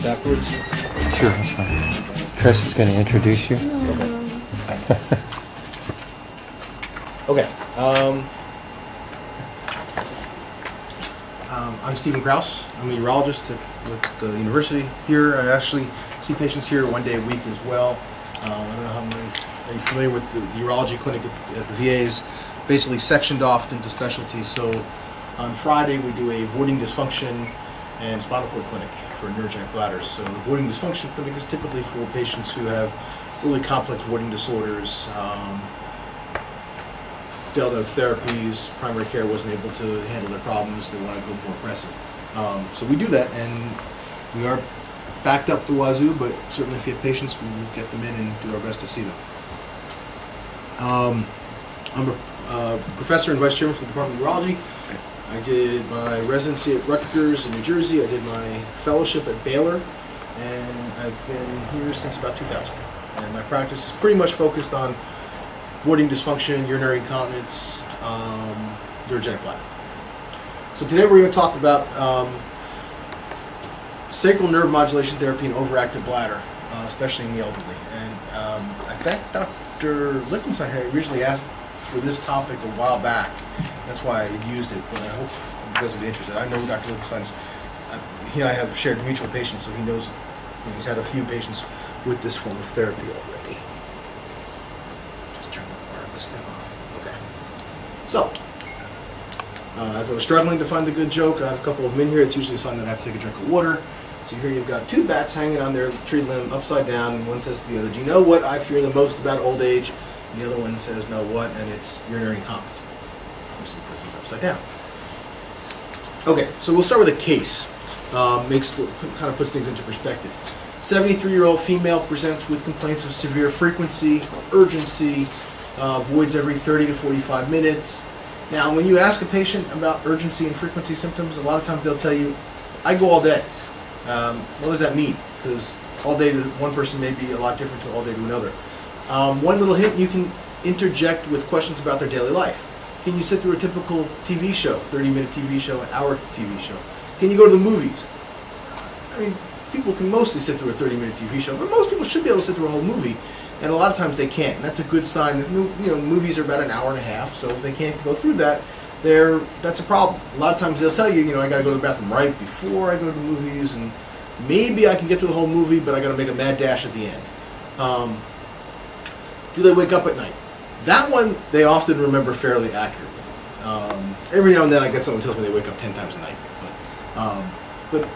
afterwards? Sure, that's fine. Trish is going to introduce you. Okay. I'm Stephen Kraus. I'm a urologist with the university here. I actually see patients here one day a week as well. I don't know how many are you familiar with the urology clinic at the VA's, basically sectioned off into specialties. So on Friday we do a voiding dysfunction and spinal cord clinic for neurogenic bladders. So the voiding dysfunction clinic is typically for patients who have really complex voiding disorders, failed other therapies, primary care wasn't able to handle their problems, they want to go more aggressive. So we do that, and we are backed up the wazoo, but certainly if you have patients, we will get them in and do our best to see them. I'm a professor and vice chairman for the Department of Urology. I did my residency at Rutgers in New Jersey. I did my fellowship at Baylor, and I've been here since about 2000. And my practice is pretty much focused on voiding dysfunction, urinary incontinence, neurogenic bladder. So today we're going to talk about sacral nerve modulation therapy and overactive bladder, especially in the elderly. And I think Dr. Lichtenstein had originally asked for this topic a while back. That's why I used it, but I hope you guys will be interested. I know Dr. Lichtenstein's, he and I have shared mutual patients, so he knows, he's had a few patients with this form of therapy already. Just turn the wireless thing off. Okay. So, as I was struggling to find the good joke, I have a couple of them in here. It's usually a sign that I have to take a drink of water. So here you've got two bats hanging on their tree limb upside down, and one says to the other, "Do you know what I fear the most about old age?" And the other one says, "No, what?" And it's urinary incontinence. Obviously, because he's upside down. Okay, so we'll start with a case. Kind of puts things into perspective. 73-year-old female presents with complaints of severe frequency, urgency, voids every 30 to 45 minutes. Now, when you ask a patient about urgency and frequency symptoms, a lot of times they'll tell you, "I go all day." What does that mean? Because all day to one person may be a lot different to all day to another. One little hint, you can interject with questions about their daily life. Can you sit through a typical TV show, 30-minute TV show, an hour TV show? Can you go to the movies? I mean, people can mostly sit through a 30-minute TV show, but most people should be able to sit through a whole movie, and a lot of times they can't. And that's a good sign that movies are about an hour and a half, so if they can't go through that, that's a problem. A lot of times they'll tell you, I got to go to the bathroom right before I go to the movies, and maybe I can get through the whole movie, but I got to make a mad dash at the end. Do they wake up at night? That one they often remember fairly accurately. Every now and then I get someone who tells me they wake up 10 times a night, but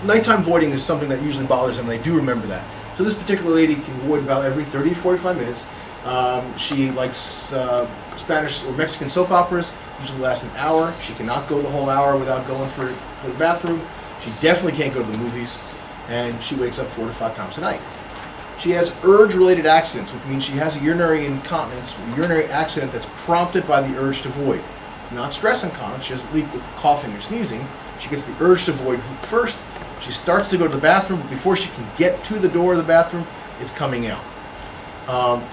nighttime voiding is something that usually bothers them. They do remember that. So this particular lady can void about every 30 to 45 minutes. She likes Spanish or Mexican soap operas, usually last an hour. She cannot go the whole hour without going for the bathroom. She definitely can't go to the movies, and she wakes up 4 to 5 times a night. She has urge-related accidents, which means she has a urinary incontinence, a urinary accident that's prompted by the urge to void. It's not stress incontinence. She doesn't leak with coughing or sneezing. She gets the urge to void first. She starts to go to the bathroom, but before she can get to the door of the bathroom, it's coming out.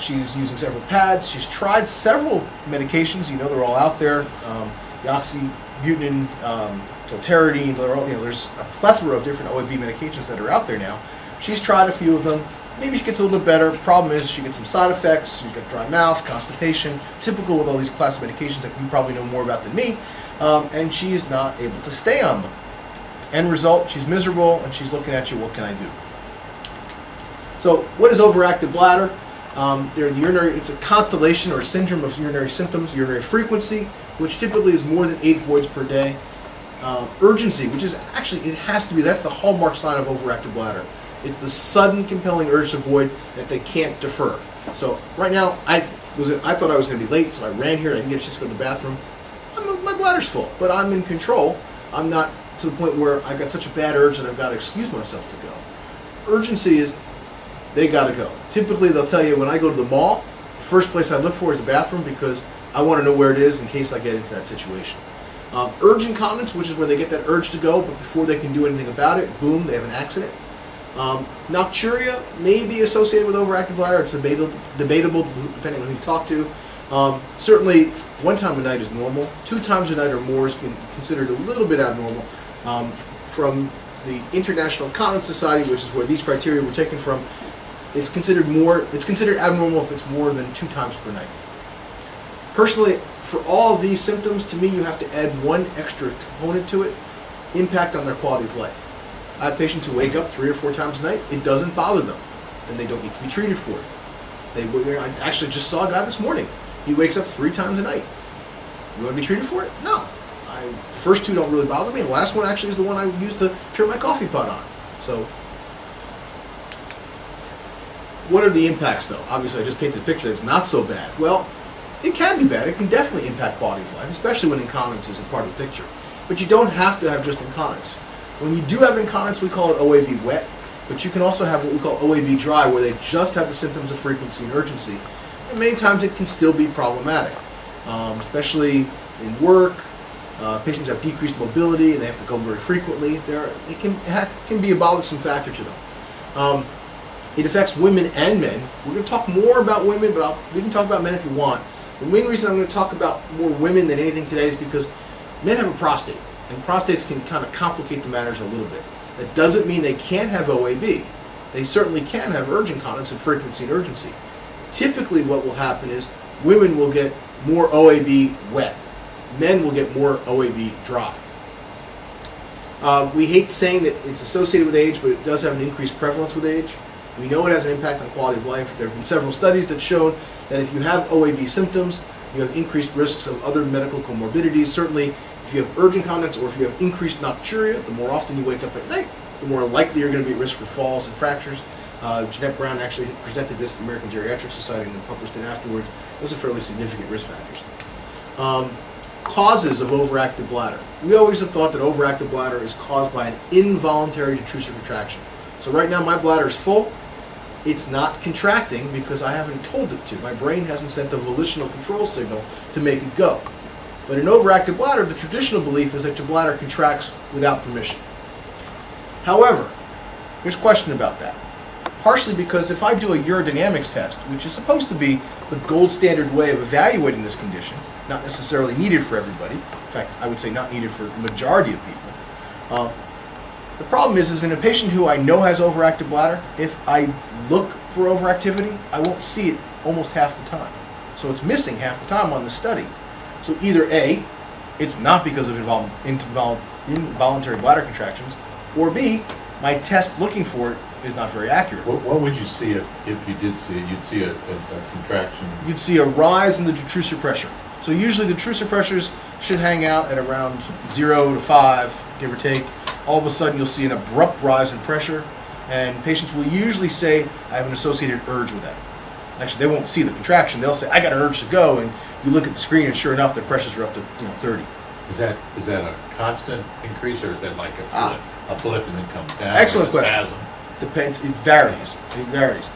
She's using several pads. She's tried several medications. They're all out there. The oxybutynin, tolterodine. There's a plethora of different OAV medications that are out there now. She's tried a few of them. Maybe she gets a little bit better. Problem is she gets some side effects. She's got dry mouth, constipation, typical with all these class of medications that you probably know more about than me, and she is not able to stay on them. End result, she's miserable, and she's looking at you, what can I do? So what is overactive bladder? It's a constellation or a syndrome of urinary symptoms, urinary frequency, which typically is more than 8 voids per day. Urgency, which is actually, it has to be, that's the hallmark sign of overactive bladder. It's the sudden compelling urge to void that they can't defer. So right now, I thought I was going to be late, so I ran here. I didn't get a chance to go to the bathroom. My bladder's full, but I'm in control. I'm not to the point where I've got such a bad urge that I've got to excuse myself to go. Urgency is they got to go. Typically, they'll tell you when I go to the mall, the first place I look for is the bathroom because I want to know where it is in case I get into that situation. Urge incontinence, which is where they get that urge to go, but before they can do anything about it, boom, they have an accident. Nocturia may be associated with overactive bladder. It's debatable depending on who you talk to. Certainly, 1 time a night is normal. 2 times a night or more is considered a little bit abnormal. From the International Incontinence Society, which is where these criteria were taken from, it's considered abnormal if it's more than 2 times per night. Personally, for all of these symptoms, to me, you have to add one extra component to it: impact on their quality of life. I have patients who wake up 3 or 4 times a night. It doesn't bother them, and they don't need to be treated for it. I actually just saw a guy this morning. He wakes up 3 times a night. You want to be treated for it? No. The first 2 don't really bother me. The last one actually is the one I use to turn my coffee pot on. So, what are the impacts, though? Obviously, I just painted a picture that's not so bad. Well, it can be bad. It can definitely impact quality of life, especially when incontinence is a part of the picture. But you don't have to have just incontinence. When you do have incontinence, we call it OAB wet, but you can also have what we call OAB dry, where they just have the symptoms of frequency and urgency. And many times it can still be problematic, especially in work. Patients have decreased mobility and they have to go very frequently. It can be a bothersome factor to them. It affects women and men. We're going to talk more about women, but we can talk about men if you want. The main reason I'm going to talk about more women than anything today is because men have a prostate, and prostates can kind of complicate the matters a little bit. That doesn't mean they can't have OAB. They certainly can have urge incontinence and frequency and urgency. Typically what will happen is women will get more OAB wet. Men will get more OAB dry. We hate saying that it's associated with age, but it does have an increased prevalence with age. We know it has an impact on quality of life. There have been several studies that show that if you have OAB symptoms, you have increased risks of other medical comorbidities. Certainly, if you have urge incontinence or if you have increased nocturia, the more often you wake up at night, the more likely you're going to be at risk for falls and fractures. Jeanette Brown actually presented this to the American Geriatric Society and then published it afterwards. Those are fairly significant risk factors. Causes of overactive bladder. We always have thought that overactive bladder is caused by an involuntary detrusor contraction. So right now my bladder is full. It's not contracting because I haven't told it to. My brain hasn't sent the volitional control signal to make it go. But in overactive bladder, the traditional belief is that your bladder contracts without permission. However, there's a question about that. Partially because if I do a urodynamics test, which is supposed to be the gold standard way of evaluating this condition, not necessarily needed for everybody, in fact, I would say not needed for the majority of people. The problem is in a patient who I know has overactive bladder, if I look for overactivity, I won't see it almost half the time. So it's missing half the time on the study. So either A, it's not because of involuntary bladder contractions, or B, my test looking for it is not very accurate. What would you see if you did see it? You'd see a contraction. You'd see a rise in the detrusor pressure. So usually the detrusor pressures should hang out at around 0 to 5, give or take. All of a sudden you'll see an abrupt rise in pressure, and patients will usually say, I have an associated urge with that. Actually, they won't see the contraction. They'll say, I got an urge to go, and you look at the screen, and sure enough, their pressures are up to 30. Is that a constant increase, or is that like a blip and then comes down? Excellent question. Spasm? Depends. It varies. It varies.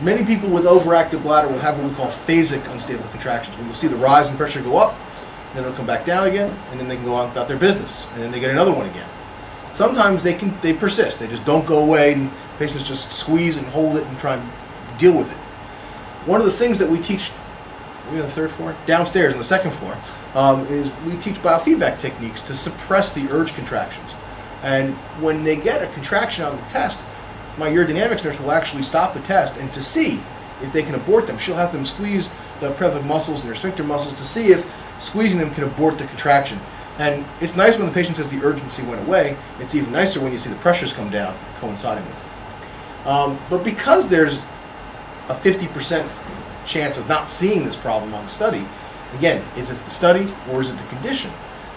Many people with overactive bladder will have what we call phasic unstable contractions, where you'll see the rise in pressure go up, then it'll come back down again, and then they can go on about their business, and then they get another one again. Sometimes they persist. They just don't go away, and patients just squeeze and hold it and try and deal with it. One of the things that we teach, we on the 3rd floor? Downstairs on the 2nd floor, is we teach biofeedback techniques to suppress the urge contractions. And when they get a contraction on the test, my urodynamics nurse will actually stop the test and to see if they can abort them. She'll have them squeeze the pelvic muscles and their sphincter muscles to see if squeezing them can abort the contraction. And it's nice when the patient says the urgency went away. It's even nicer when you see the pressures come down coinciding with it. But because there's a 50% chance of not seeing this problem on the study, again, is it the study or is it the condition?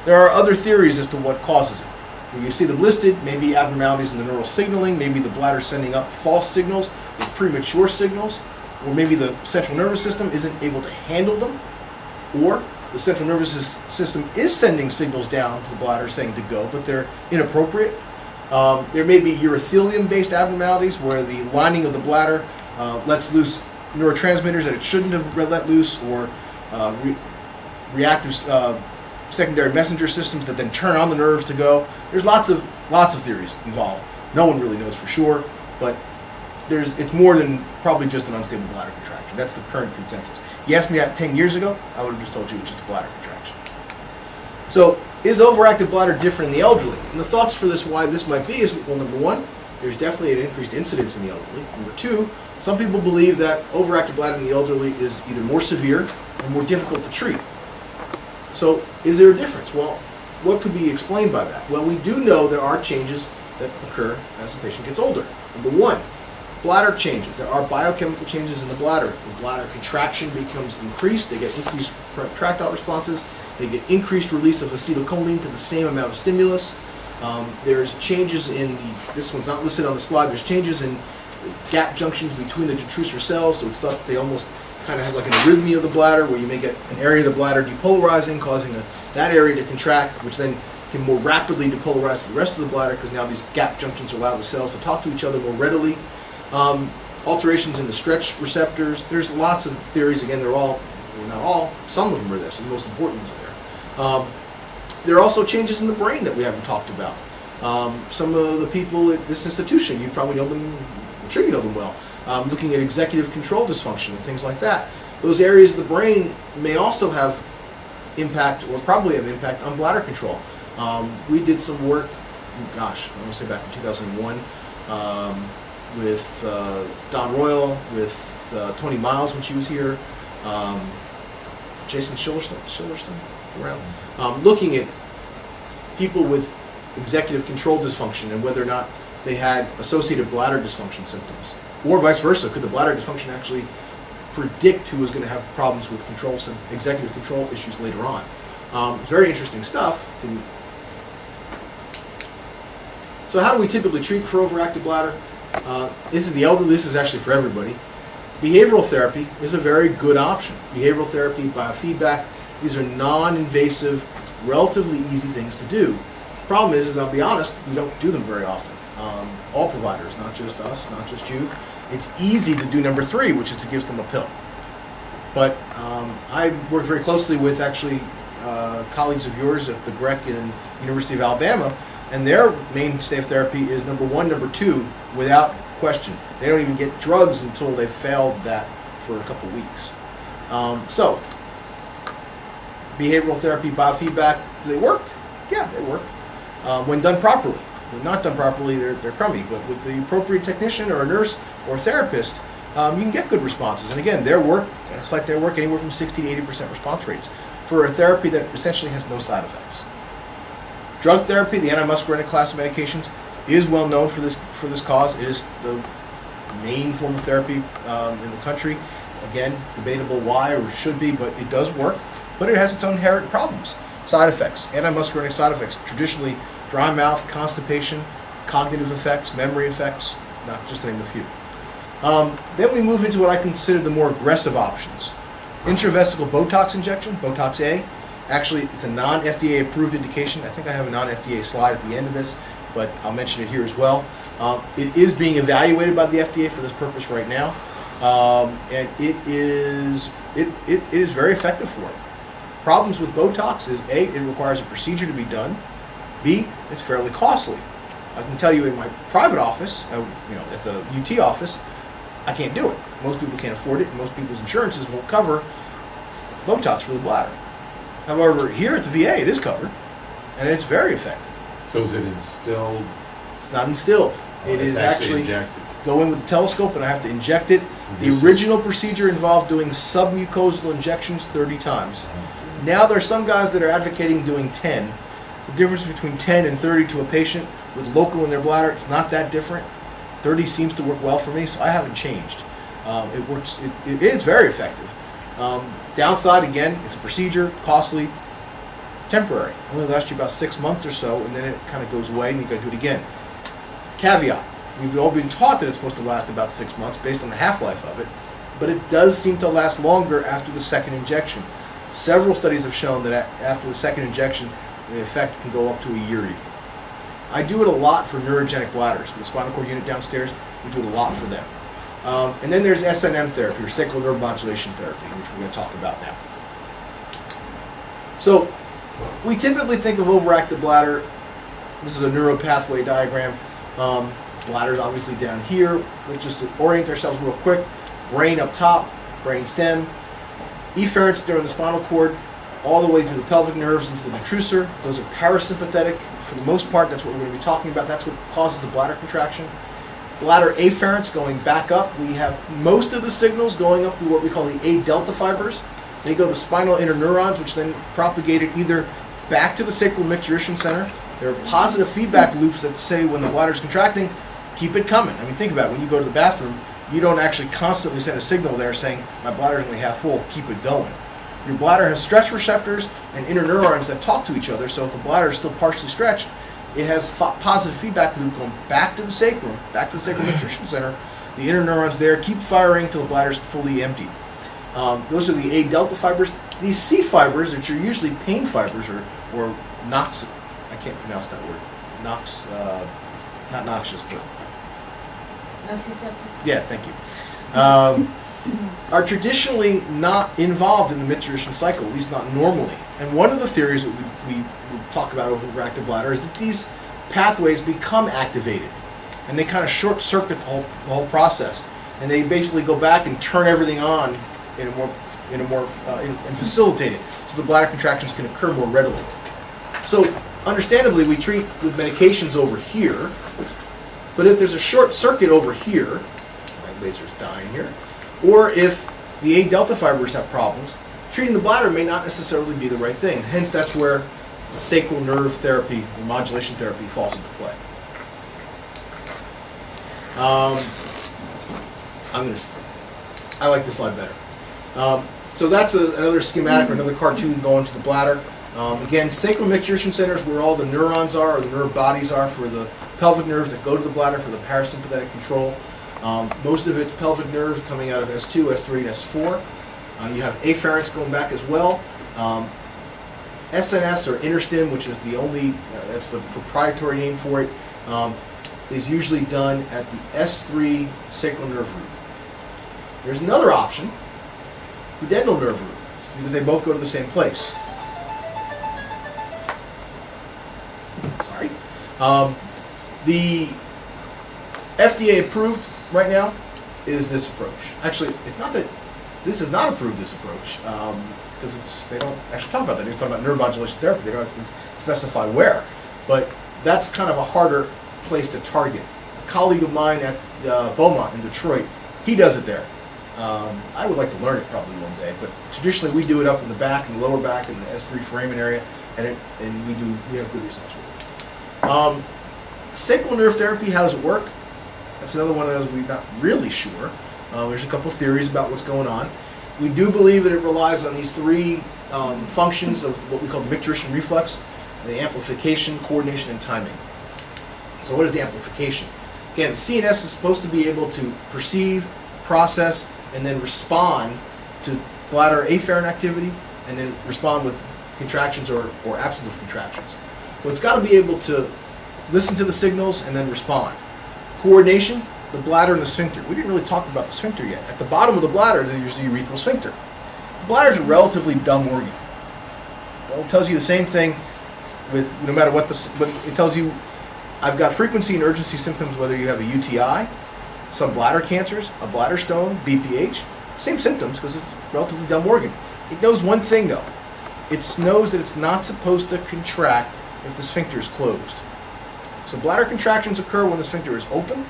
There are other theories as to what causes it. When you see them listed, maybe abnormalities in the neural signaling, maybe the bladder sending up false signals or premature signals, or maybe the central nervous system isn't able to handle them, or the central nervous system is sending signals down to the bladder saying to go, but they're inappropriate. There may be urothelium-based abnormalities where the lining of the bladder lets loose neurotransmitters that it shouldn't have let loose, or reactive secondary messenger systems that then turn on the nerves to go. There's lots of theories involved. No one really knows for sure, but it's more than probably just an unstable bladder contraction. That's the current consensus. You asked me that 10 years ago, I would have just told you it's just a bladder contraction. So is overactive bladder different in the elderly? And the thoughts for this, why this might be, is, well, number one, there's definitely an increased incidence in the elderly. Number two, some people believe that overactive bladder in the elderly is either more severe or more difficult to treat. So is there a difference? Well, what could be explained by that? Well, we do know there are changes that occur as the patient gets older. Number one, bladder changes. There are biochemical changes in the bladder. The bladder contraction becomes increased. They get increased contractile responses. They get increased release of acetylcholine to the same amount of stimulus. There's changes in this one's not listed on the slide, there's changes in the gap junctions between the detrusor cells, so it's thought that they almost kind of have like an arrhythmia of the bladder, where you may get an area of the bladder depolarizing, causing that area to contract, which then can more rapidly depolarize to the rest of the bladder, because now these gap junctions allow the cells to talk to each other more readily. Alterations in the stretch receptors. There's lots of theories. Again, they're all, well, not all, some of them are there, so the most important ones are there. There are also changes in the brain that we haven't talked about. Some of the people at this institution, you probably know them, I'm sure you know them well, looking at executive control dysfunction and things like that. Those areas of the brain may also have impact, or probably have impact, on bladder control. We did some work, gosh, I want to say back in 2001, with Don Royal, with Tony Miles when she was here, Jason Schillerston around, looking at people with executive control dysfunction and whether or not they had associated bladder dysfunction symptoms, or vice versa. Could the bladder dysfunction actually predict who was going to have problems with executive control issues later on? Very interesting stuff. So how do we typically treat for overactive bladder? This is the elderly. This is actually for everybody. Behavioral therapy is a very good option. Behavioral therapy, biofeedback, these are non-invasive, relatively easy things to do. Problem is I'll be honest, we don't do them very often. All providers, not just us, not just you. It's easy to do number three, which is to give them a pill. But I work very closely with actually colleagues of yours at the GREC and University of Alabama, and their mainstay of therapy is number one, number two, without question. They don't even get drugs until they've failed that for a couple weeks. So, behavioral therapy, biofeedback, do they work? Yeah, they work. When done properly. When not done properly, they're crummy. But with the appropriate technician or a nurse or a therapist, you can get good responses. And again, their work, it's like their work, anywhere from 60 to 80% response rates for a therapy that essentially has no side effects. Drug therapy, the antimuscarinic class of medications, is well known for this cause. It is the main form of therapy in the country. Again, debatable why or should be, but it does work. But it has its own inherent problems. Side effects, antimuscarinic side effects, traditionally dry mouth, constipation, cognitive effects, memory effects, not just to name a few. Then we move into what I consider the more aggressive options. Intravesical Botox injection, Botox A. Actually, it's a non-FDA approved indication. I think I have a non-FDA slide at the end of this, but I'll mention it here as well. It is being evaluated by the FDA for this purpose right now, and it is very effective for it. Problems with Botox is A, it requires a procedure to be done. B, it's fairly costly. I can tell you in my private office, at the UT office, I can't do it. Most people can't afford it, and most people's insurances won't cover Botox for the bladder. However, here at the VA, it is covered, and it's very effective. So is it instilled? It's not instilled. Oh, it is actually injected. Go in with the telescope, and I have to inject it. The original procedure involved doing submucosal injections 30 times. Now there are some guys that are advocating doing 10. The difference between 10 and 30 to a patient with local in their bladder, it's not that different. 30 seems to work well for me, so I haven't changed. It works. It is very effective. Downside, again, it's a procedure, costly, temporary. Only lasts you about 6 months or so, and then it kind of goes away, and you got to do it again. Caveat: we've all been taught that it's supposed to last about 6 months based on the half-life of it, but it does seem to last longer after the second injection. Several studies have shown that after the second injection, the effect can go up to a year even. I do it a lot for neurogenic bladders. With the spinal cord unit downstairs, we do it a lot for them. And then there's SNM therapy, or sacral neuromodulation therapy, which we're going to talk about now. So, we typically think of overactive bladder. This is a neuropathway diagram. Bladder's obviously down here. Let's just orient ourselves real quick. Brain up top, brain stem. Efferents during the spinal cord. all the way through the pelvic nerves into the detrusor. Those are parasympathetic for the most part. That's what we're going to be talking about. That's what causes the bladder contraction. Bladder afferents going back up. We have most of the signals going up to what we call the A delta fibers. They go to spinal interneurons, which then propagate it either back to the sacral micturition center. There are positive feedback loops that say when the bladder is contracting, keep it coming. I mean, think about it. When you go to the bathroom, you don't actually constantly send a signal there saying, my bladder's only half full, keep it going. Your bladder has stretch receptors and interneurons that talk to each other, so if the bladder is still partially stretched, it has positive feedback loop going back to the sacrum, back to the sacral micturition center. The interneurons there keep firing until the bladder's fully empty. Those are the A delta fibers. These C fibers, which are usually pain fibers or nox, I can't pronounce that word. Nox, not noxious, but Nociceptive. yeah, thank you. Are traditionally not involved in the micturition cycle, at least not normally. And one of the theories that we talk about over overactive bladder is that these pathways become activated, and they kind of short circuit the whole process, and they basically go back and turn everything on and facilitate it, so the bladder contractions can occur more readily. So, understandably, we treat with medications over here, but if there's a short circuit over here, my laser's dying here, or if the A delta fibers have problems, treating the bladder may not necessarily be the right thing. Hence, that's where sacral nerve therapy or modulation therapy falls into play. I like this slide better. So that's another schematic or another cartoon going to the bladder. Again, sacral micturition center is where all the neurons are, or the nerve bodies are, for the pelvic nerves that go to the bladder for the parasympathetic control. Most of it's pelvic nerves coming out of S2, S3, and S4. You have afferents going back as well. SNS, or interstim, which is the only, that's the proprietary name for it, is usually done at the S3 sacral nerve root. There's another option, the pudendal nerve root, because they both go to the same place. Sorry. The FDA approved right now is this approach. Actually, it's not that this is not approved, this approach, because they don't actually talk about that. They talk about neuromodulation therapy. They don't specify where, but that's kind of a harder place to target. A colleague of mine at Beaumont in Detroit, he does it there. I would like to learn it probably one day, but traditionally we do it up in the back, in the lower back, in the S3 foramen area, and we have good results with it. Sacral nerve therapy, how does it work? That's another one of those we're not really sure. There's a couple theories about what's going on. We do believe that it relies on these three functions of what we call the micturition reflex: the amplification, coordination, and timing. So what is the amplification? Again, the CNS is supposed to be able to perceive, process, and then respond to bladder afferent activity, and then respond with contractions or absence of contractions. So it's got to be able to listen to the signals and then respond. Coordination, the bladder and the sphincter. We didn't really talk about the sphincter yet. At the bottom of the bladder, there's the urethral sphincter. The bladder is a relatively dumb organ. Well, it tells you the same thing with no matter what it tells you. I've got frequency and urgency symptoms whether you have a UTI, some bladder cancers, a bladder stone, BPH. Same symptoms because it's a relatively dumb organ. It knows one thing though. It knows that it's not supposed to contract if the sphincter is closed. So bladder contractions occur when the sphincter is open.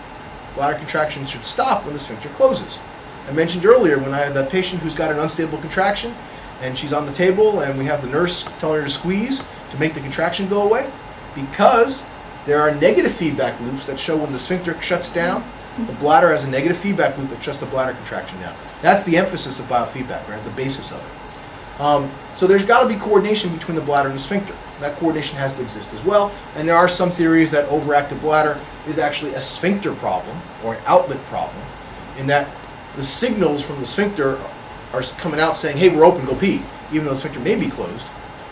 Bladder contractions should stop when the sphincter closes. I mentioned earlier when I had that patient who's got an unstable contraction and she's on the table and we have the nurse telling her to squeeze to make the contraction go away, because there are negative feedback loops that show when the sphincter shuts down, the bladder has a negative feedback loop that shuts the bladder contraction down. That's the emphasis of biofeedback, right? The basis of it. So there's got to be coordination between the bladder and the sphincter. That coordination has to exist as well. And there are some theories that overactive bladder is actually a sphincter problem or an outlet problem, in that the signals from the sphincter are coming out saying, hey, we're open, go pee, even though the sphincter may be closed.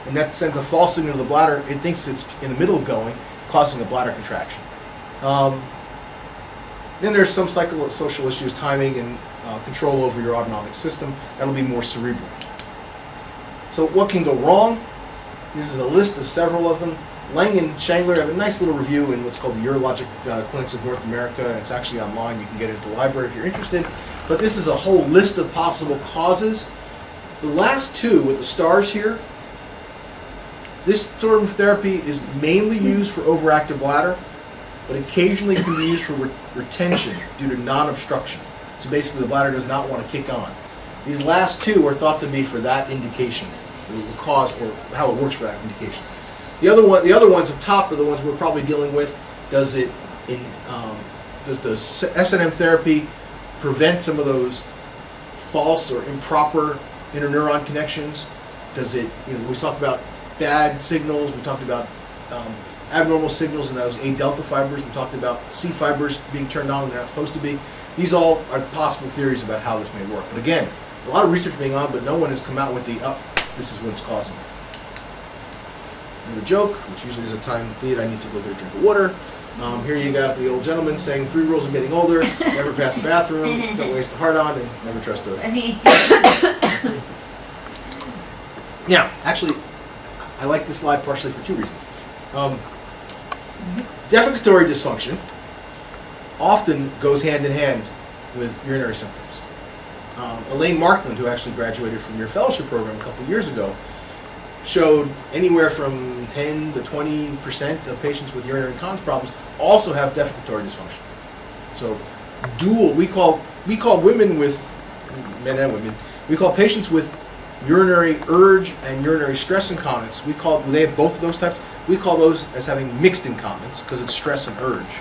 And that sends a false signal to the bladder. It thinks it's in the middle of going, causing a bladder contraction. Then there's some psychosocial issues, timing and control over your autonomic system. That'll be more cerebral. So what can go wrong? This is a list of several of them. Lang and Shangler have a nice little review in what's called the Urologic Clinics of North America, and it's actually online. You can get it at the library if you're interested. But this is a whole list of possible causes. The last two with the stars here This sort of therapy is mainly used for overactive bladder, but occasionally can be used for retention due to non-obstruction. So basically the bladder does not want to kick on. These last two are thought to be for that indication, the cause or how it works for that indication. The other ones up top are the ones we're probably dealing with. Does the SNM therapy prevent some of those false or improper interneuron connections? Does it, we talked about bad signals, we talked about abnormal signals in those A delta fibers, we talked about C fibers being turned on when they're not supposed to be. These all are possible theories about how this may work. But again, a lot of research being on, but no one has come out with this is what's causing it. And the joke, which usually is a time lead, I need to go get a drink of water. Here you got the old gentleman saying 3 rules of getting older: never pass the bathroom, don't waste a hard-on, and never trust a... Now, actually, I like this slide partially for 2 reasons. Defecatory dysfunction often goes hand in hand with urinary symptoms. Elaine Markland, who actually graduated from your fellowship program a couple years ago, showed anywhere from 10 to 20% of patients with urinary incontinence problems also have defecatory dysfunction. So we call women with, men and women, we call patients with urinary urge and urinary stress incontinence, they have both of those types, we call those as having mixed incontinence because it's stress and urge.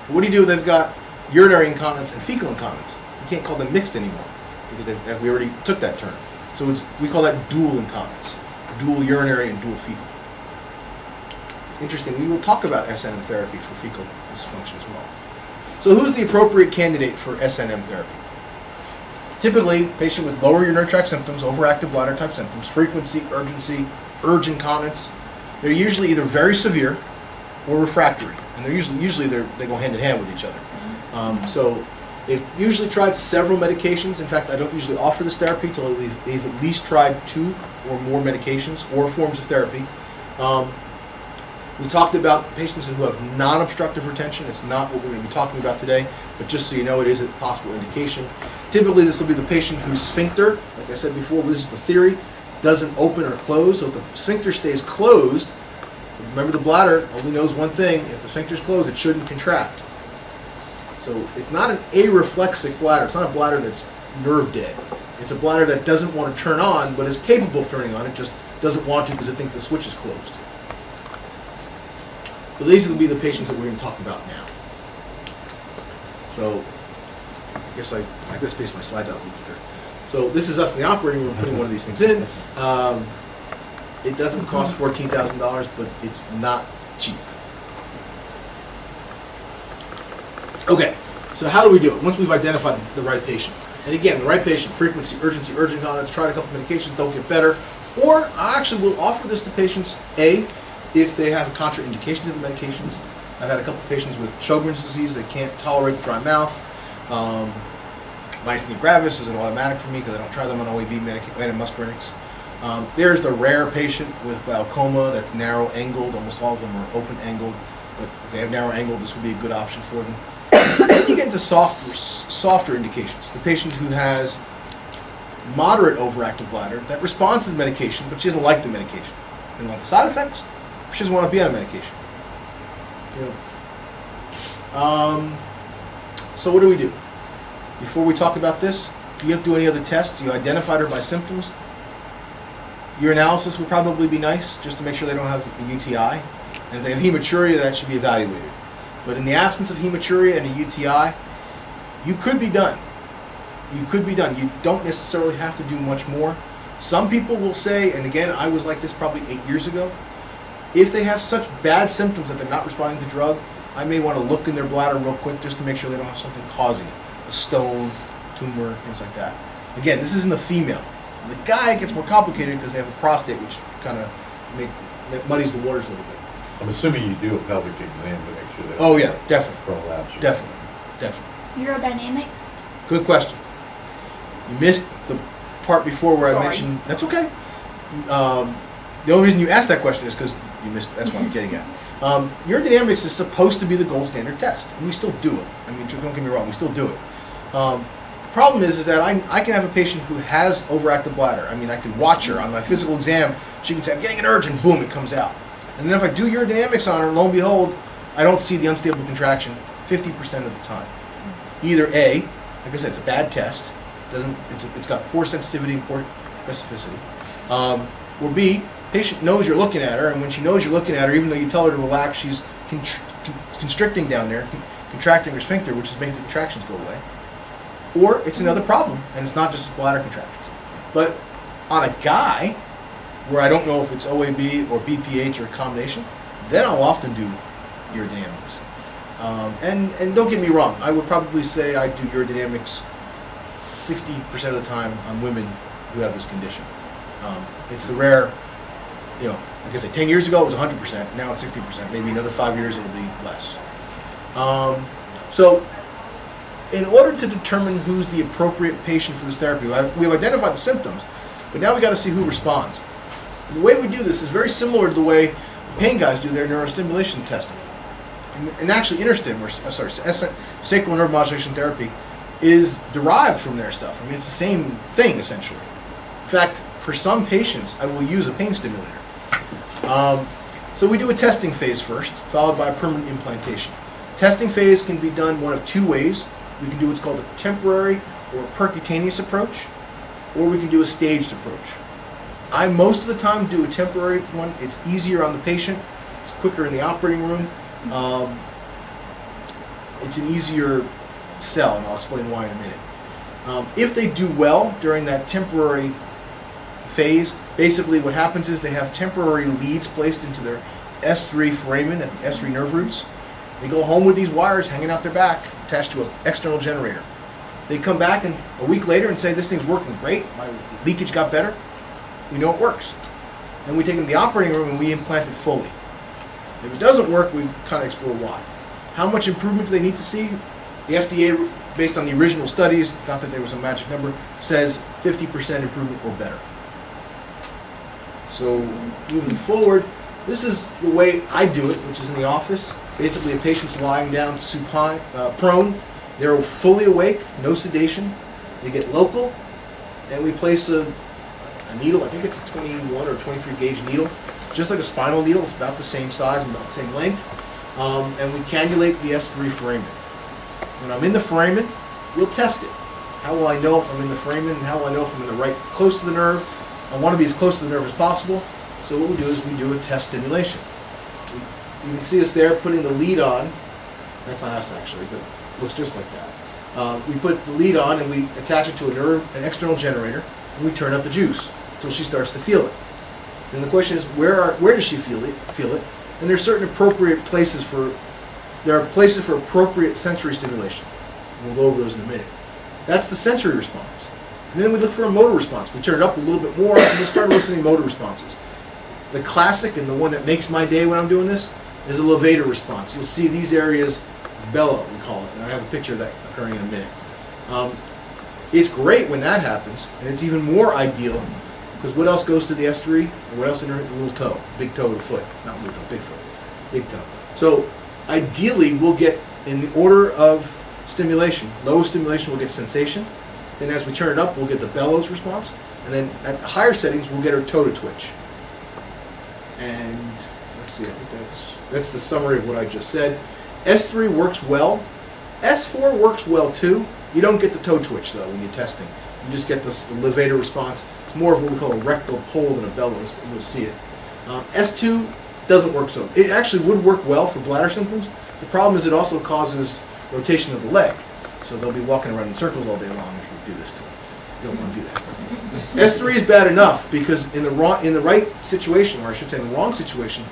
What do you do if they've got urinary incontinence and fecal incontinence? You can't call them mixed anymore because we already took that term. So we call that dual incontinence, dual urinary and dual fecal. Interesting, we will talk about SNM therapy for fecal dysfunction as well. So who's the appropriate candidate for SNM therapy? Typically, patient with lower urinary tract symptoms, overactive bladder type symptoms, frequency, urgency, urge incontinence. They're usually either very severe or refractory, and they're usually they go hand in hand with each other. So they've usually tried several medications. In fact, I don't usually offer this therapy until they've at least tried 2 or more medications or forms of therapy. We talked about patients who have non-obstructive retention. It's not what we're going to be talking about today, but just so you know, it is a possible indication. Typically, this will be the patient whose sphincter, like I said before, this is the theory, doesn't open or close. So if the sphincter stays closed, remember the bladder only knows one thing: if the sphincter is closed, it shouldn't contract. So it's not an areflexic bladder. It's not a bladder that's nerve dead. It's a bladder that doesn't want to turn on, but is capable of turning on. It just doesn't want to because it thinks the switch is closed. But these will be the patients that we're going to talk about now. So I guess I space my slides out a little bit here. So this is us in the operating room putting one of these things in. It doesn't cost $14,000, but it's not cheap. Okay, so how do we do it? Once we've identified the right patient. And again, the right patient, frequency, urgency, urge incontinence, tried a couple medications, don't get better. Or I actually will offer this to patients, if they have a contraindication to the medications. I've had a couple patients with Sjogren's disease that can't tolerate the dry mouth. Myasthenia gravis is an automatic for me because I don't try them on OAB antimuscarinics. There's the rare patient with glaucoma that's narrow-angled. Almost all of them are open-angled, but if they have narrow-angled, this would be a good option for them. Then you get into softer indications. The patient who has moderate overactive bladder that responds to the medication, but she doesn't like the medication. Doesn't like the side effects. She doesn't want to be on medication. So what do we do? Before we talk about this, do you have to do any other tests? You identified her by symptoms. Urinalysis would probably be nice, just to make sure they don't have a UTI. And if they have hematuria, that should be evaluated. But in the absence of hematuria and a UTI, you could be done. You could be done. You don't necessarily have to do much more. Some people will say, and again, I was like this probably 8 years ago, if they have such bad symptoms that they're not responding to drug, I may want to look in their bladder real quick just to make sure they don't have something causing it. A stone, tumor, things like that. Again, this is in the female. In the guy, it gets more complicated because they have a prostate, which kind of muddies the waters a little bit. I'm assuming you do a pelvic exam to make sure that. Oh yeah, definitely. Prolapse. Definitely. Urodynamics? Good question. You missed the part before where Sorry. I mentioned. That's okay. The only reason you asked that question is because you missed. That's what I'm getting at. Urodynamics is supposed to be the gold standard test, and we still do it. I mean, don't get me wrong, we still do it. problem is that I can have a patient who has overactive bladder. I mean, I can watch her on my physical exam. She can say, I'm getting an urge, and boom, it comes out. And then if I do urodynamics on her, lo and behold, I don't see the unstable contraction 50% of the time. Either A, like I said, it's a bad test. It's got poor sensitivity and poor specificity. Or B, patient knows you're looking at her, and when she knows you're looking at her, even though you tell her to relax, she's constricting down there, contracting her sphincter, which is making the contractions go away. Or it's another problem, and it's not just bladder contractions. But on a guy, where I don't know if it's OAB or BPH or a combination, then I'll often do urodynamics. And don't get me wrong, I would probably say I do urodynamics 60% of the time on women who have this condition. It's the rare, like I said, 10 years ago it was 100%, now it's 60%. Maybe another 5 years it'll be less. So, in order to determine who's the appropriate patient for this therapy, we've identified the symptoms, but now we got to see who responds. The way we do this is very similar to the way pain guys do their neurostimulation testing. And actually, sacral neuromodulation therapy is derived from their stuff. I mean, it's the same thing, essentially. In fact, for some patients, I will use a pain stimulator. So we do a testing phase first, followed by a permanent implantation. Testing phase can be done one of two ways. We can do what's called a temporary or percutaneous approach, or we can do a staged approach. I most of the time do a temporary one. It's easier on the patient. It's quicker in the operating room. It's an easier sell, and I'll explain why in a minute. If they do well during that temporary phase, basically what happens is they have temporary leads placed into their S3 foramen at the S3 nerve roots. They go home with these wires hanging out their back, attached to an external generator. They come back a week later and say, this thing's working great, my leakage got better. We know it works. Then we take them to the operating room and we implant it fully. If it doesn't work, we kind of explore why. How much improvement do they need to see? The FDA, based on the original studies, not that there was a magic number, says 50% improvement or better. So moving forward, this is the way I do it, which is in the office. Basically, a patient's lying down supine, prone. They're fully awake, no sedation. They get local, and we place a needle. I think it's a 21 or 23 gauge needle, just like a spinal needle. It's about the same size and about the same length. And we cannulate the S3 foramen. When I'm in the foramen, we'll test it. How will I know if I'm in the foramen, and how will I know if I'm in the right, close to the nerve? I want to be as close to the nerve as possible. So what we do is we do a test stimulation. You can see us there putting the lead on. That's not us actually, but it looks just like that. We put the lead on and we attach it to an external generator, and we turn up the juice until she starts to feel it. And the question is, where does she feel it? And there's certain appropriate places there are places for appropriate sensory stimulation. We'll go over those in a minute. That's the sensory response. And then we look for a motor response. We turn it up a little bit more and we start listening to motor responses. The classic and the one that makes my day when I'm doing this is a levator response. You'll see these areas bellow, we call it. And I have a picture of that occurring in a minute. It's great when that happens, and it's even more ideal because what else goes to the S3? Or what else in her little toe? Big toe of the foot. Not little toe, big foot. Big toe. So ideally, we'll get, in the order of stimulation, lowest stimulation will get sensation. Then as we turn it up, we'll get the bellows response. And then at the higher settings, we'll get her toe to twitch. And let's see, I think that's the summary of what I just said. S3 works well. S4 works well too. You don't get the toe twitch though when you're testing. You just get the levator response. It's more of what we call a rectal pull than a bellows, and you'll see it. S2 doesn't work so. It actually would work well for bladder symptoms. The problem is it also causes rotation of the leg. So they'll be walking around in circles all day long if you do this to them. You don't want to do that. S3 is bad enough because in the right situation, or I should say in the wrong situation,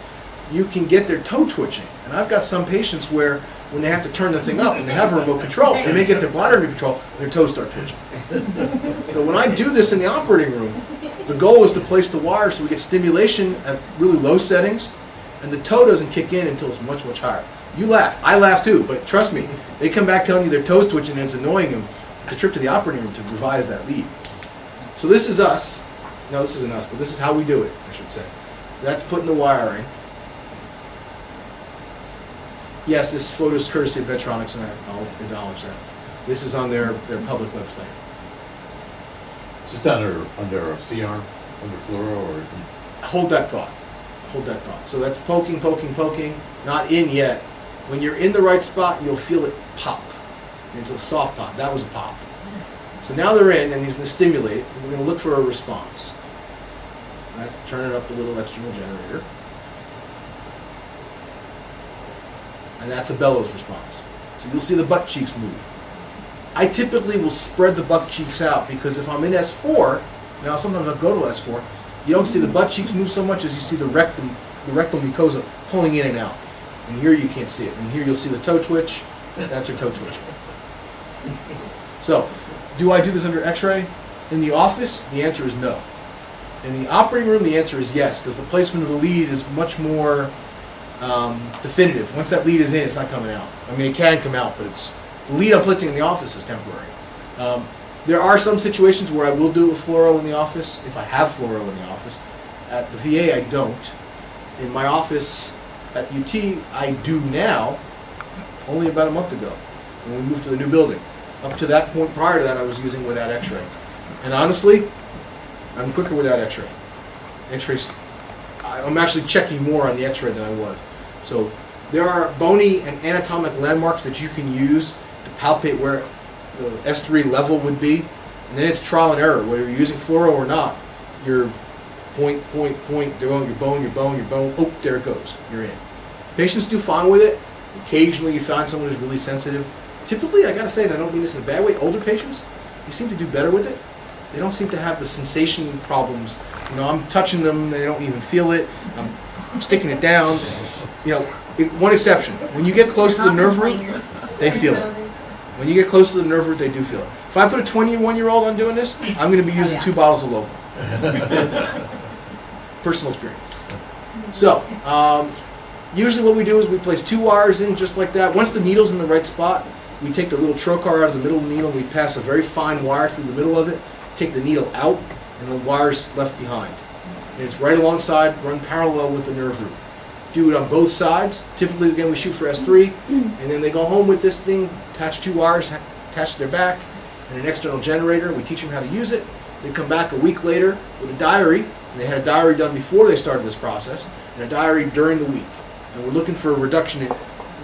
you can get their toe twitching. And I've got some patients where when they have to turn the thing up and they have a remote control, they may get their bladder under control and their toes start twitching. So when I do this in the operating room, the goal is to place the wire so we get stimulation at really low settings, and the toe doesn't kick in until it's much, much higher. You laugh. I laugh too, but trust me, they come back telling you their toes twitching and it's annoying them. It's a trip to the operating room to revise that lead. So this is us. No, this isn't us, but this is how we do it, I should say. That's putting the wire in. Yes, this photo is courtesy of Medtronics, and I'll acknowledge that. This is on their public website. Just under a C-arm, under fluoro, or Hold that thought. Hold that thought. So that's poking, poking, poking. Not in yet. When you're in the right spot, you'll feel it pop. It's a soft pop. That was a pop. So now they're in, and he's going to stimulate, and we're going to look for a response. I have to turn it up a little external generator. And that's a bellows response. So you'll see the butt cheeks move. I typically will spread the butt cheeks out because if I'm in S4, now sometimes I'll go to S4, you don't see the butt cheeks move so much as you see the rectal mucosa pulling in and out. And here you can't see it. And here you'll see the toe twitch. That's your toe twitch. So, do I do this under X-ray? In the office, the answer is no. In the operating room, the answer is yes, because the placement of the lead is much more definitive. Once that lead is in, it's not coming out. I mean, it can come out, but the lead I'm placing in the office is temporary. There are some situations where I will do it with fluoro in the office, if I have fluoro in the office. At the VA, I don't. In my office at UT, I do now, only about a month ago, when we moved to the new building. Up to that point, prior to that, I was using without X-ray. And honestly, I'm quicker without X-ray. X-rays, I'm actually checking more on the X-ray than I was. So there are bony and anatomic landmarks that you can use to palpate where the S3 level would be. And then it's trial and error, whether you're using fluoro or not. You're point, they're going your bone, oh, there it goes, you're in. Patients do fine with it. Occasionally you find someone who's really sensitive. Typically, I gotta say, and I don't mean this in a bad way, older patients, they seem to do better with it. They don't seem to have the sensation problems. You know, I'm touching them, they don't even feel it. I'm sticking it down. You know, one exception. When you get close to the nerve root, they feel it. When you get close to the nerve root, they do feel it. If I put a 21-year-old on doing this, I'm going to be using 2 bottles of local. Personal experience. So, usually what we do is we place 2 wires in just like that. Once the needle's in the right spot, we take the little trocar out of the middle of the needle, we pass a very fine wire through the middle of it, take the needle out, and the wire's left behind. And it's right alongside, run parallel with the nerve root. Do it on both sides. Typically, again, we shoot for S3, and then they go home with this thing, attach 2 wires, attached to their back, and an external generator. We teach them how to use it. They come back a week later with a diary, and they had a diary done before they started this process, and a diary during the week. And we're looking for a reduction in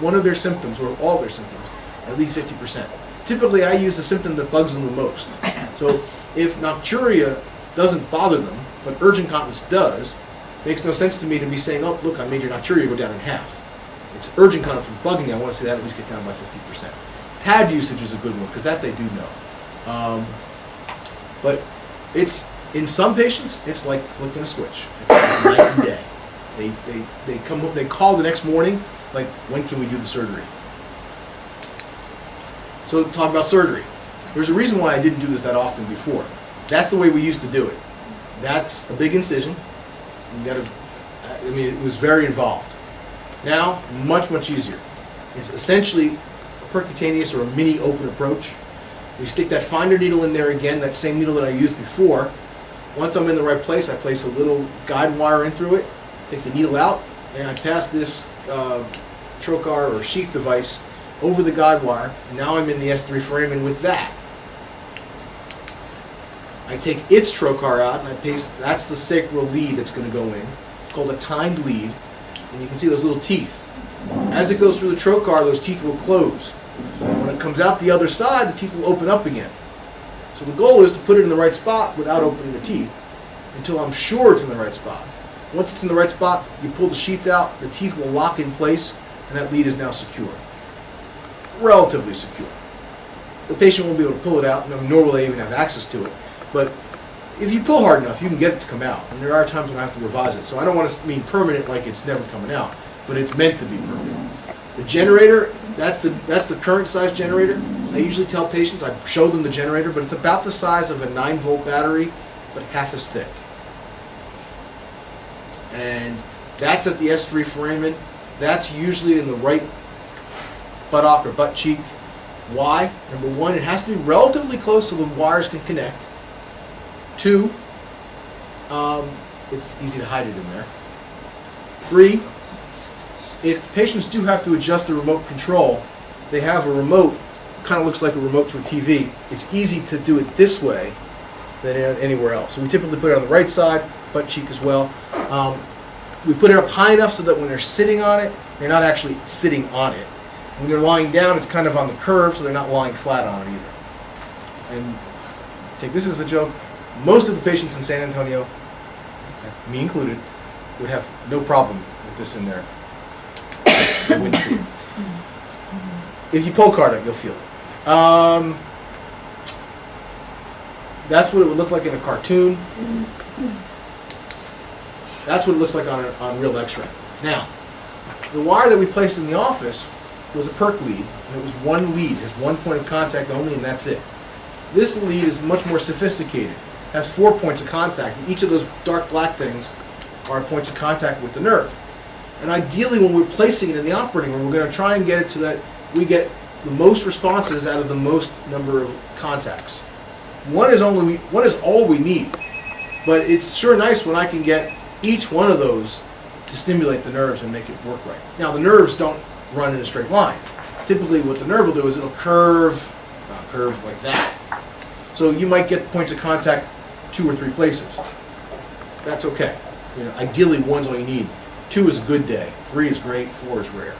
one of their symptoms, or all their symptoms, at least 50%. Typically, I use the symptom that bugs them the most. So if nocturia doesn't bother them, but urgent incontinence does, it makes no sense to me to be saying, oh, look, I made your nocturia go down in half. It's urgent incontinence from bugging you. I want to see that at least get down by 50%. Pad usage is a good one, because that they do know. But it's, in some patients, it's like flipping a switch. It's like night and day. They call the next morning, like, when can we do the surgery? So talk about surgery. There's a reason why I didn't do this that often before. That's the way we used to do it. That's a big incision. You gotta, I mean, it was very involved. Now, much, much easier. It's essentially a percutaneous or a mini open approach. We stick that finder needle in there again, that same needle that I used before. Once I'm in the right place, I place a little guide wire in through it, take the needle out, and I pass this trocar or sheath device over the guide wire, and now I'm in the S3 foramen with that. I take its trocar out and I paste, that's the sacral lead that's going to go in. It's called a tined lead, and you can see those little teeth. As it goes through the trocar, those teeth will close. When it comes out the other side, the teeth will open up again. So the goal is to put it in the right spot without opening the teeth until I'm sure it's in the right spot. Once it's in the right spot, you pull the sheath out, the teeth will lock in place, and that lead is now secure. Relatively secure. The patient won't be able to pull it out, nor will they even have access to it. But if you pull hard enough, you can get it to come out. And there are times when I have to revise it. So I don't want to mean permanent like it's never coming out, but it's meant to be permanent. The generator, that's the current size generator. I usually tell patients, I show them the generator, but it's about the size of a 9-volt battery, but half as thick. And that's at the S3 foramen. That's usually in the right buttock or butt cheek. Why? Number one, it has to be relatively close so the wires can connect. 2, it's easy to hide it in there. 3, if patients do have to adjust the remote control, they have a remote kind of looks like a remote to a TV. It's easy to do it this way than anywhere else. So we typically put it on the right side, butt cheek as well. We put it up high enough so that when they're sitting on it, they're not actually sitting on it. When they're lying down, it's kind of on the curve, so they're not lying flat on it either. And take this as a joke, most of the patients in San Antonio, me included, would have no problem with this in there. They wouldn't see it. If you poke hard, you'll feel it. That's what it would look like in a cartoon. That's what it looks like on real X-ray. Now, the wire that we placed in the office was a perk lead, and it was one lead. It's one point of contact only, and that's it. This lead is much more sophisticated. It has 4 points of contact, and each of those dark black things are points of contact with the nerve. And ideally, when we're placing it in the operating room, we're going to try and get it so that we get the most responses out of the most number of contacts. One is all we need, but it's sure nice when I can get each one of those to stimulate the nerves and make it work right. Now, the nerves don't run in a straight line. Typically, what the nerve will do is it'll curve like that. So you might get points of contact 2 or 3 places. That's okay. You know, ideally, 1's all you need. 2 is a good day. 3 is great. 4 is rare.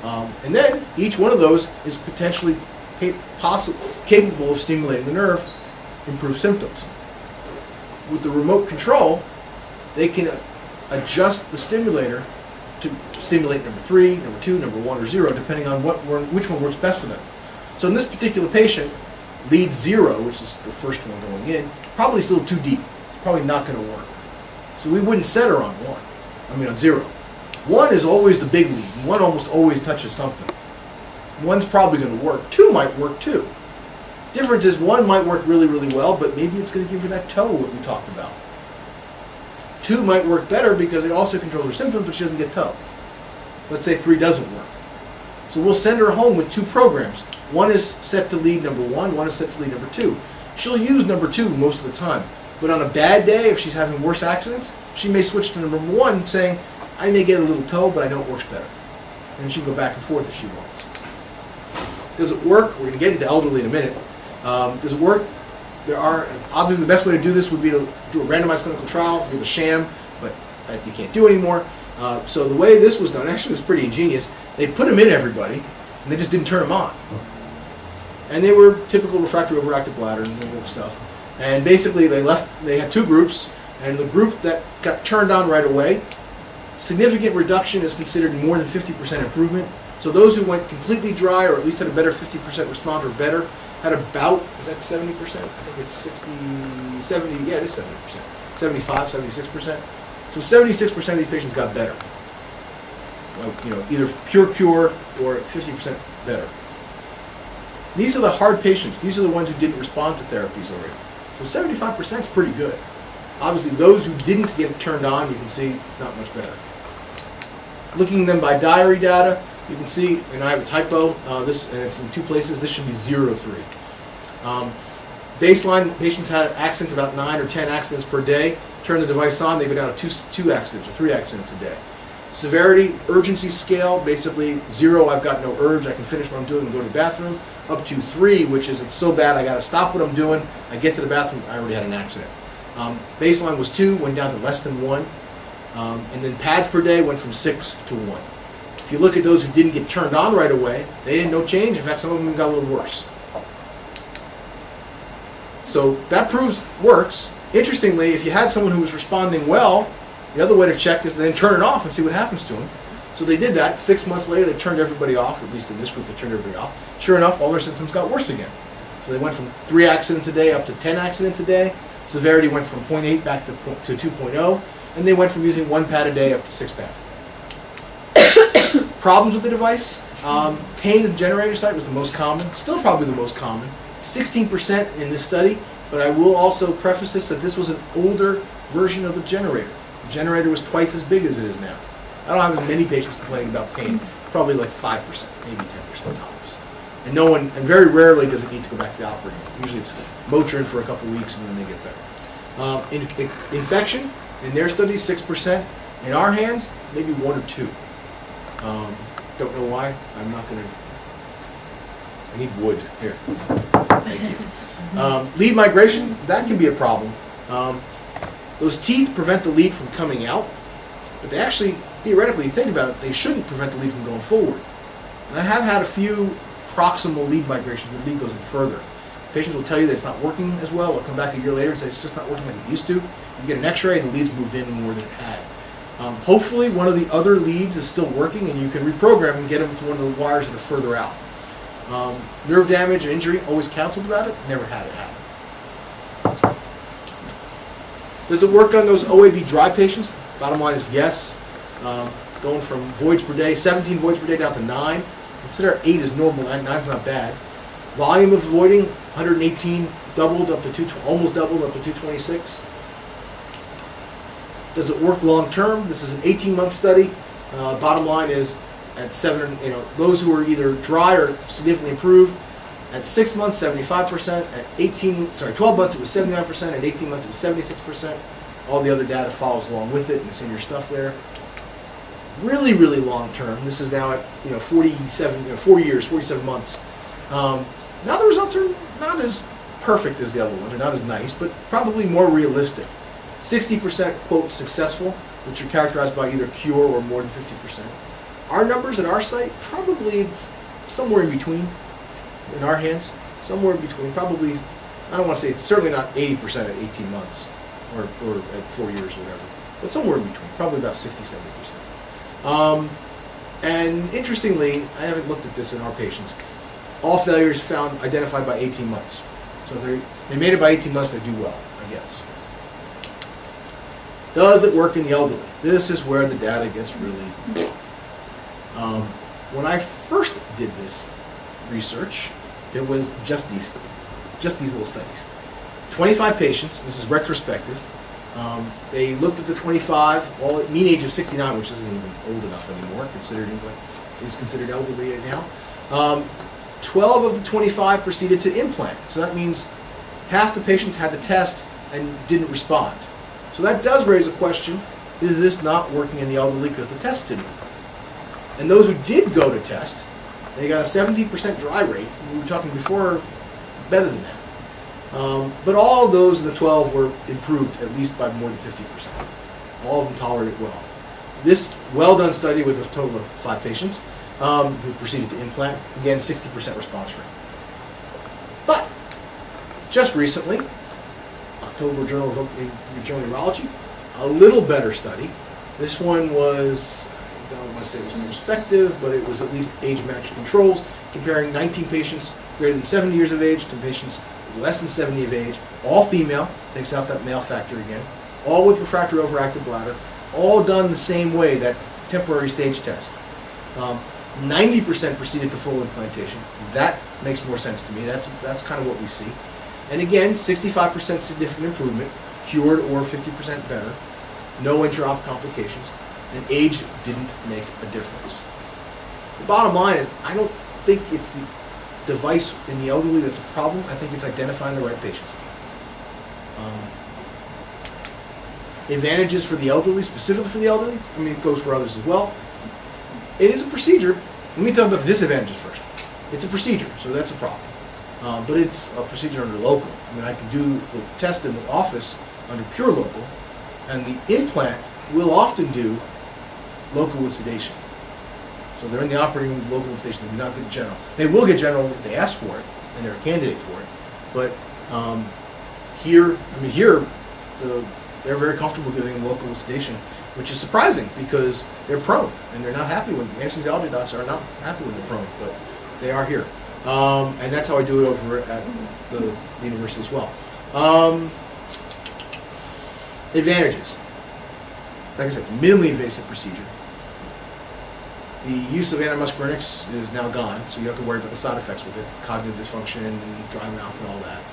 And then each one of those is potentially capable of stimulating the nerve, improve symptoms. With the remote control, they can adjust the stimulator to stimulate number 3, number 2, number 1, or 0, depending on which one works best for them. So in this particular patient, lead 0, which is the first one going in, probably is a little too deep. It's probably not going to work. So we wouldn't set her on 0. 1 is always the big lead, and 1 almost always touches something. 1's probably going to work. 2 might work too. Difference is 1 might work really, really well, but maybe it's going to give her that toe that we talked about. 2 might work better because it also controls her symptoms, but she doesn't get toe. Let's say 3 doesn't work. So we'll send her home with 2 programs. 1 is set to lead number 1, 1 is set to lead number 2. She'll use number 2 most of the time. But on a bad day, if she's having worse accidents, she may switch to number 1, saying, I may get a little toe, but I know it works better. And she can go back and forth if she wants. Does it work? We're going to get into elderly in a minute. Does it work? Obviously the best way to do this would be to do a randomized clinical trial, do a sham, but that you can't do anymore. So the way this was done actually was pretty ingenious. They put them in everybody, and they just didn't turn them on. And they were typical refractory overactive bladder and that stuff. And basically they had 2 groups, and the group that got turned on right away, significant reduction is considered more than 50% improvement. So those who went completely dry, or at least had a better 50% response or better, had about, is that 70%? I think it's 60, 70, yeah, it is 70%. 75, 76%. So 76% of these patients got better. Either pure cure or 50% better. These are the hard patients. These are the ones who didn't respond to therapies already. So 75% is pretty good. Obviously, those who didn't get turned on, you can see not much better. Looking at them by diary data, you can see, and I have a typo, and it's in 2 places, this should be 0 to 3. Baseline, patients had accidents, about 9 or 10 accidents per day. Turn the device on, they go down to 2 accidents or 3 accidents a day. Severity, urgency scale, basically 0, I've got no urge, I can finish what I'm doing and go to the bathroom, up to 3, which is it's so bad I got to stop what I'm doing, I get to the bathroom, I already had an accident. Baseline was 2, went down to less than 1, and then pads per day went from 6 to 1. If you look at those who didn't get turned on right away, they didn't know change. In fact, some of them got a little worse. So that proves works. Interestingly, if you had someone who was responding well, the other way to check is then turn it off and see what happens to them. So they did that. 6 months later, they turned everybody off, or at least in this group, they turned everybody off. Sure enough, all their symptoms got worse again. So they went from 3 accidents a day up to 10 accidents a day. Severity went from 0.8 back to 2.0, and they went from using 1 pad a day up to 6 pads. Problems with the device, pain at the generator site was the most common, still probably the most common, 16% in this study, but I will also preface this that this was an older version of the generator. The generator was twice as big as it is now. I don't have as many patients complaining about pain, probably like 5%, maybe 10% tops. And very rarely does it need to go back to the operating room. Usually it's Motrin for a couple weeks and then they get better. Infection, in their study, 6%. In our hands, maybe 1 or 2. Don't know why. I'm not going to I need wood. Here. Thank you. Lead migration, that can be a problem. Those teeth prevent the lead from coming out, but they actually, theoretically, think about it, they shouldn't prevent the lead from going forward. And I have had a few proximal lead migrations where the lead goes in further. Patients will tell you that it's not working as well. They'll come back a year later and say it's just not working like it used to. You get an x-ray and the lead's moved in more than it had. Hopefully one of the other leads is still working and you can reprogram and get them to one of the wires that are further out. Nerve damage or injury, always counseled about it, never had it happen. Does it work on those OAB dry patients? Bottom line is yes. Going from voids per day, 17 voids per day down to 9. Consider 8 is normal, 9 is not bad. Volume of voiding, 118 doubled up to almost doubled up to 226. Does it work long term? This is an 18-month study. Bottom line is at 7, those who are either dry or significantly improved. At 6 months, 75%. At 12 months, it was 79%. At 18 months, it was 76%. All the other data follows along with it, and it's in your stuff there. Really, really long term. This is now at 47, 4 years, 47 months. Now the results are not as perfect as the other ones. They're not as nice, but probably more realistic. 60% quote successful, which are characterized by either cure or more than 50%. Our numbers at our site probably somewhere in between. In our hands, somewhere in between. Probably, I don't want to say it's certainly not 80% at 18 months or at 4 years or whatever, but somewhere in between. Probably about 60-70%. And interestingly, I haven't looked at this in our patients. All failures identified by 18 months. So if they made it by 18 months, they do well, I guess. Does it work in the elderly? This is where the data gets really... when I first did this research, it was just these little studies. 25 patients, this is retrospective. They looked at the 25, all at mean age of 69, which isn't even old enough anymore, considering what is considered elderly now. 12 of the 25 proceeded to implant. So that means half the patients had the test and didn't respond. So that does raise a question, is this not working in the elderly because the test didn't work? And those who did go to test, they got a 17% dry rate. We were talking before, better than that. But all of those in the 12 were improved at least by more than 50%. All of them tolerated it well. This well-done study with a total of 5 patients who proceeded to implant, again, 60% response rate. But just recently, October Journal of Urology, a little better study. This one was, I don't want to say it was prospective, but it was at least age-matched controls, comparing 19 patients greater than 70 years of age to patients less than 70 of age, all female, takes out that male factor again, all with refractory overactive bladder, all done the same way, that temporary stage test. 90% proceeded to full implantation. That makes more sense to me. That's kind of what we see. And again, 65% significant improvement, cured or 50% better, no intra-op complications, and age didn't make a difference. The bottom line is, I don't think it's the device in the elderly that's a problem. I think it's identifying the right patients. Advantages for the elderly, specifically for the elderly, I mean, it goes for others as well. It is a procedure. Let me talk about the disadvantages first. It's a procedure, so that's a problem. But it's a procedure under local. I mean, I can do the test in the office under pure local, and the implant will often do local with sedation. So they're in the operating room with local with sedation. They do not get general. They will get general if they ask for it, and they're a candidate for it. But here, they're very comfortable giving local with sedation, which is surprising because they're prone, and they're not happy when anesthesiology docs are not happy when they're prone, but they are here. And that's how I do it over at the university as well. Advantages. Like I said, it's a minimally invasive procedure. The use of antimuscarinics is now gone, so you don't have to worry about the side effects with it, cognitive dysfunction and dry mouth and all that.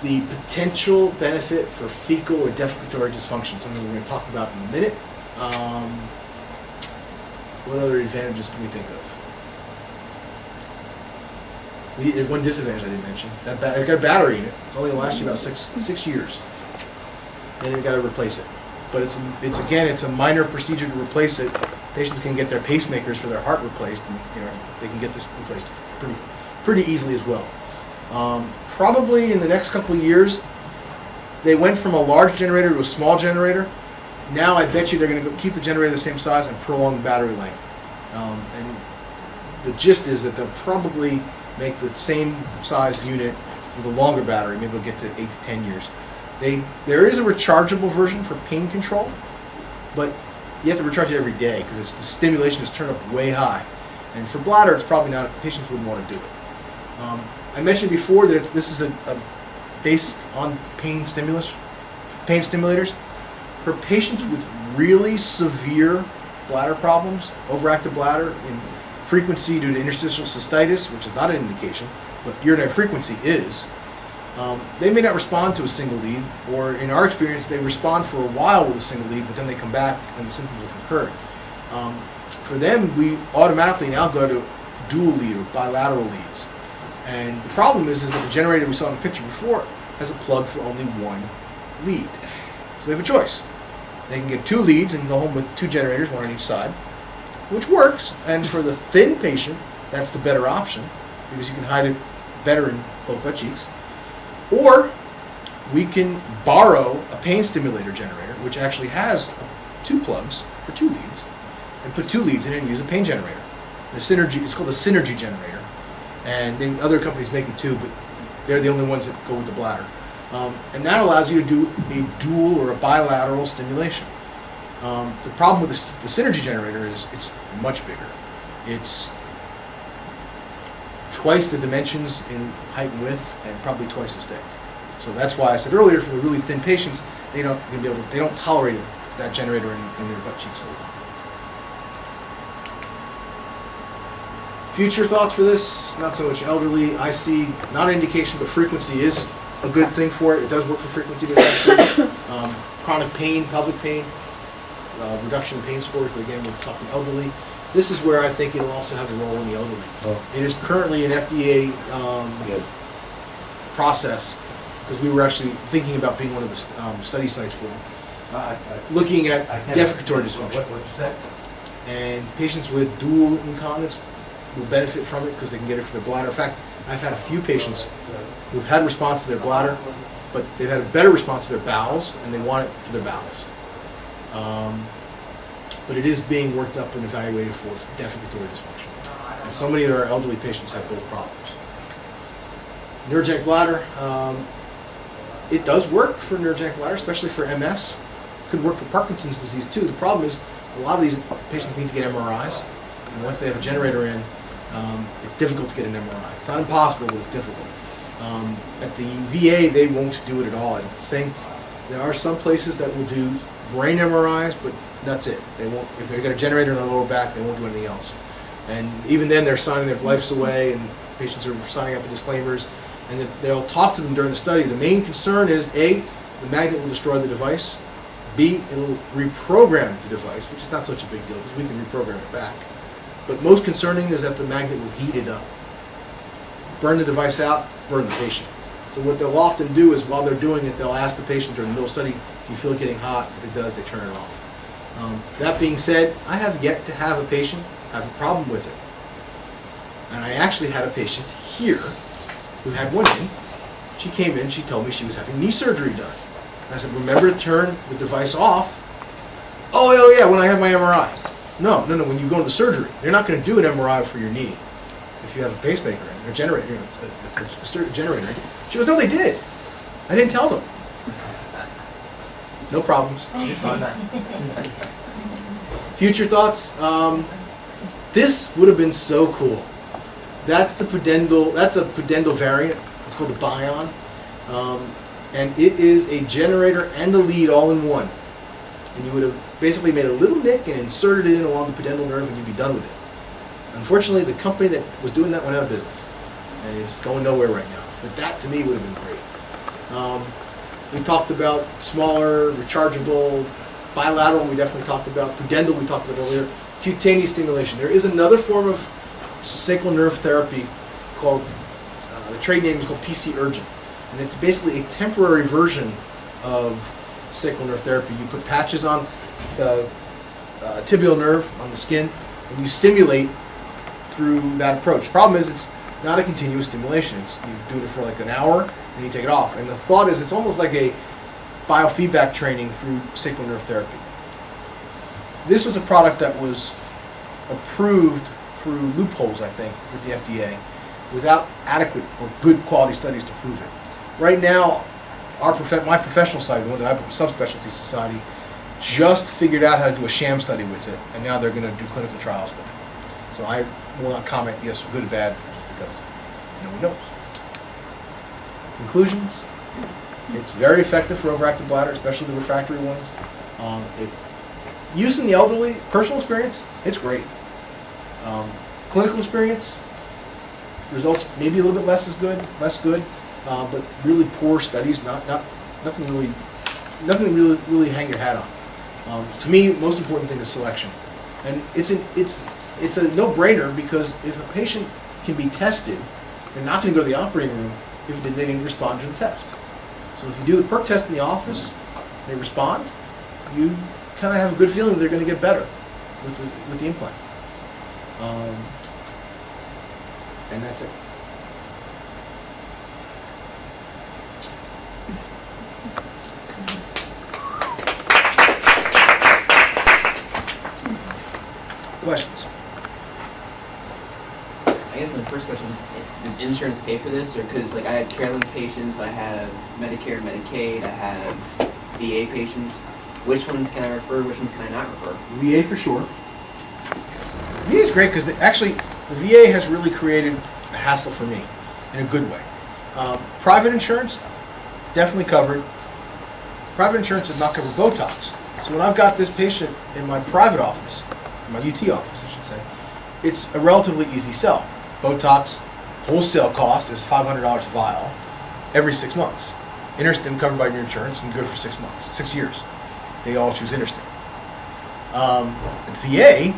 The potential benefit for fecal or defecatory dysfunction, something we're going to talk about in a minute. What other advantages can we think of? There's one disadvantage I didn't mention. It got a battery in it. It's only going to last you about six years. Then you got to replace it. But it's a minor procedure to replace it. patients can get their pacemakers for their heart replaced, and they can get this replaced pretty easily as well. Probably in the next couple of years, they went from a large generator to a small generator. Now I bet you they're going to keep the generator the same size and prolong the battery length. And the gist is that they'll probably make the same size unit with a longer battery. Maybe they'll get to 8 to 10 years. There is a rechargeable version for pain control, but you have to recharge it every day because the stimulation is turned up way high. And for bladder, it's probably not, patients wouldn't want to do it. I mentioned before that this is a based on pain stimulators. For patients with really severe bladder problems, overactive bladder in frequency due to interstitial cystitis, which is not an indication, but urinary frequency is, they may not respond to a single lead, or in our experience, they respond for a while with a single lead, but then they come back and the symptoms have recurred. For them, we automatically now go to dual lead or bilateral leads. And the problem is that the generator we saw in the picture before has a plug for only one lead. So they have a choice. They can get 2 leads and go home with 2 generators, one on each side, which works. And for the thin patient, that's the better option because you can hide it better in both butt cheeks. Or we can borrow a pain stimulator generator, which actually has 2 plugs for 2 leads, and put 2 leads in it and use a pain generator. It's called the Synergy generator. And then other companies make it too, but they're the only ones that go with the bladder. And that allows you to do a dual or a bilateral stimulation. The problem with the Synergy generator is it's much bigger. It's twice the dimensions in height and width, and probably twice as thick. So that's why I said earlier, for the really thin patients, they don't tolerate that generator in their butt cheeks. Future thoughts for this, not so much elderly. I see not an indication, but frequency is a good thing for it. It does work for frequency reduction. Chronic pain, pelvic pain, reduction in pain scores, but again, we're talking elderly. This is where I think it'll also have a role in the elderly. Oh. It is currently an FDA process, because we were actually thinking about being one of the study sites for them. Looking at defecatory dysfunction. What's that? And patients with dual incontinence will benefit from it because they can get it for their bladder. In fact, I've had a few patients who've had response to their bladder, but they've had a better response to their bowels, and they want it for their bowels. But it is being worked up and evaluated for defecatory dysfunction. And so many of our elderly patients have both problems. Neurogenic bladder, it does work for neurogenic bladder, especially for MS. Could work for Parkinson's disease too. The problem is a lot of these patients need to get MRIs, and once they have a generator in, it's difficult to get an MRI. It's not impossible, but it's difficult. At the VA, they won't do it at all. I don't think. There are some places that will do brain MRIs, but that's it. They won't. If they've got a generator in their lower back, they won't do anything else. And even then, they're signing their lives away, and patients are signing out the disclaimers, and they'll talk to them during the study. The main concern is A, the magnet will destroy the device. B, it'll reprogram the device, which is not such a big deal because we can reprogram it back. But most concerning is that the magnet will heat it up. Burn the device out, burn the patient. So what they'll often do is while they're doing it, they'll ask the patient during the middle study, do you feel it getting hot? If it does, they turn it off. That being said, I have yet to have a patient have a problem with it. And I actually had a patient here who had one in. She came in, she told me she was having knee surgery done. And I said, remember to turn the device off. Oh yeah, when I have my MRI. No, when you go into surgery, they're not going to do an MRI for your knee if you have a pacemaker in, or generator, a generator. She goes, no, they did. I didn't tell them. No problems. You're fine. Future thoughts. This would have been so cool. That's the pudendal. That's a pudendal variant. It's called the Bion, and it is a generator and the lead all in one. And you would have basically made a little nick and inserted it in along the pudendal nerve, and you'd be done with it. Unfortunately, the company that was doing that went out of business, and it's going nowhere right now. But that, to me, would have been great. We talked about smaller, rechargeable, bilateral. We definitely talked about pudendal. We talked about earlier. Cutaneous stimulation. There is another form of sacral nerve therapy called the trade name is called PC Urgent, and it's basically a temporary version of sacral nerve therapy. You put patches on tibial nerve on the skin, and you stimulate through that approach. The problem is it's not a continuous stimulation. You do it for like an hour, and you take it off. And the thought is it's almost like a biofeedback training through sacral nerve therapy. This was a product that was approved through loopholes, I think, with the FDA, without adequate or good quality studies to prove it. Right now, my professional society, the one that I put subspecialty society, just figured out how to do a sham study with it, and now they're going to do clinical trials with it. So I will not comment, yes, good or bad, just because no one knows. Conclusions? It's very effective for overactive bladder, especially the refractory ones. Use in the elderly, personal experience, it's great. Clinical experience, results maybe a little bit less good, but really poor studies, nothing really hang your hat on. To me, the most important thing is selection, and it's a no-brainer, because if a patient can be tested, they're not going to go to the operating room if they didn't respond to the test. So if you do the perk test in the office, they respond, you kind of have a good feeling that they're going to get better with the implant. And that's it. Questions? I guess my first question is, does insurance pay for this? Or because like I have CareLink patients, I have Medicare, Medicaid, I have VA patients. Which ones can I refer? Which ones can I not refer? VA for sure. VA is great because actually the VA has really created a hassle for me in a good way. Private insurance, definitely covered. Private insurance does not cover Botox. So when I've got this patient in my private office, my UT office, I should say, it's a relatively easy sell. Botox wholesale cost is $500 a vial every 6 months. Interstim covered by your insurance and good for 6 months, 6 years. They all choose Interstim. At VA,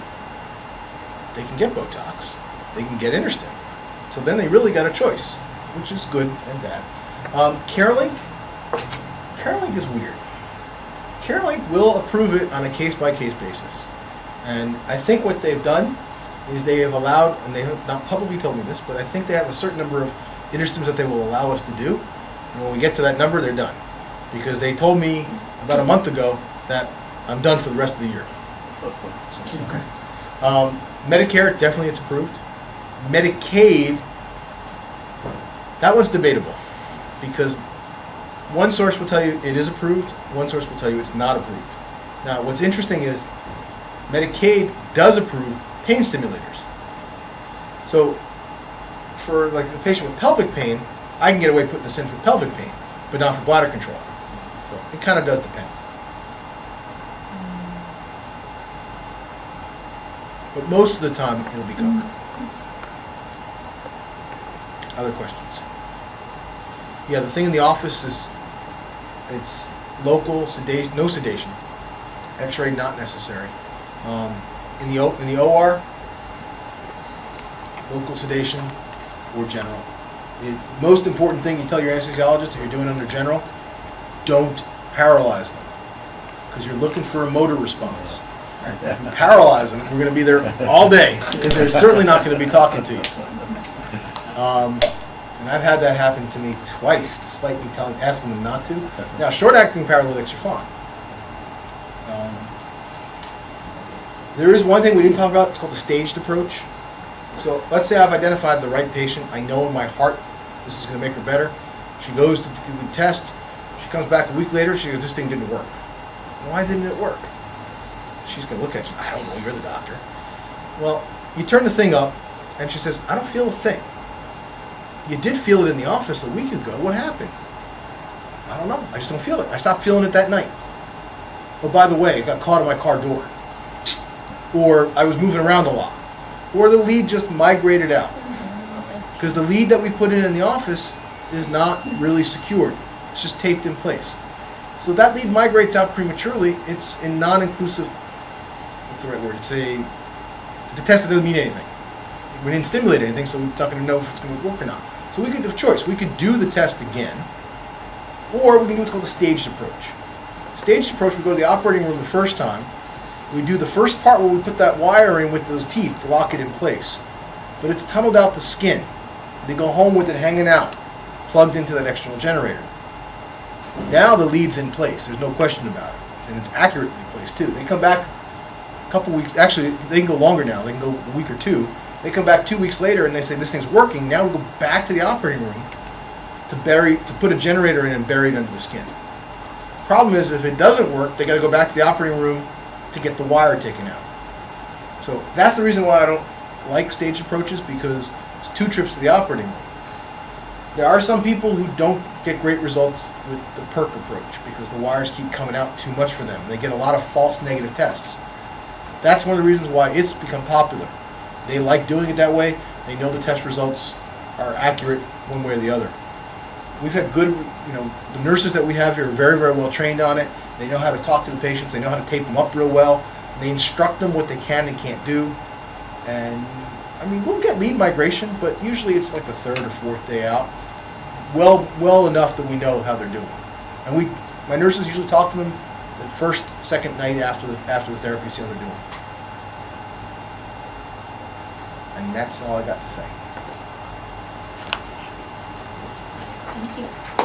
they can get Botox, they can get Interstim. So then they really got a choice, which is good and bad. CareLink is weird. CareLink will approve it on a case-by-case basis. And I think what they've done is they have allowed, and they have not publicly told me this, but I think they have a certain number of Interstims that they will allow us to do. And when we get to that number, they're done. Because they told me about a month ago that I'm done for the rest of the year. So, Medicare, definitely it's approved. Medicaid, that one's debatable. Because one source will tell you it is approved, one source will tell you it's not approved. Now, what's interesting is Medicaid does approve pain stimulators. So, for like the patient with pelvic pain, I can get away putting this in for pelvic pain, but not for bladder control. So it kind of does depend. But most of the time, it'll be covered. Other questions? Yeah, the thing in the office is it's local sedation, no sedation. X-ray not necessary. In the OR, local sedation or general. The most important thing you tell your anesthesiologist if you're doing under general, don't paralyze them, because you're looking for a motor response. If you paralyze them, we're going to be there all day, and they're certainly not going to be talking to you. And I've had that happen to me twice, despite me asking them not to. Now, short-acting paralytics are fine. There is one thing we didn't talk about. It's called the staged approach. So let's say I've identified the right patient. I know in my heart this is going to make her better. She goes to do the test. She comes back a week later. She goes, this thing didn't work. Why didn't it work? She's going to look at you. I don't know. You're the doctor. Well, you turn the thing up, and she says, I don't feel a thing. You did feel it in the office a week ago. What happened? I don't know. I just don't feel it. I stopped feeling it that night. Oh, by the way, it got caught in my car door. Or I was moving around a lot. Or the lead just migrated out. Because the lead that we put in the office is not really secured. It's just taped in place. So that lead migrates out prematurely. It's in non-inclusive, what's the right word? The test that doesn't mean anything. We didn't stimulate anything, so we're not going to know if it's going to work or not. So we could have a choice. We could do the test again, or we can do what's called a staged approach. Staged approach, we go to the operating room the first time, We do the first part where we put that wire in with those teeth to lock it in place. But it's tunneled out the skin. They go home with it hanging out, plugged into that external generator. Now the lead's in place, there's no question about it. And it's accurately placed too. They come back a couple weeks, actually they can go longer now, they can go a week or two. They come back 2 weeks later and they say this thing's working. Now we go back to the operating room to put a generator in and bury it under the skin. Problem is, if it doesn't work, they got to go back to the operating room to get the wire taken out. So that's the reason why I don't like staged approaches, because it's 2 trips to the operating room. There are some people who don't get great results with the PERC approach because the wires keep coming out too much for them. They get a lot of false negative tests. That's one of the reasons why it's become popular. They like doing it that way. They know the test results are accurate one way or the other. We've had good, the nurses that we have here are very, very well trained on it. They know how to talk to the patients. They know how to tape them up real well. They instruct them what they can and can't do. And, we'll get lead migration, but usually it's like the 3rd or 4th day out. Well enough that we know how they're doing. And my nurses usually talk to them the first, second night after the therapy, see how they're doing. And that's all I got to say. Thank you.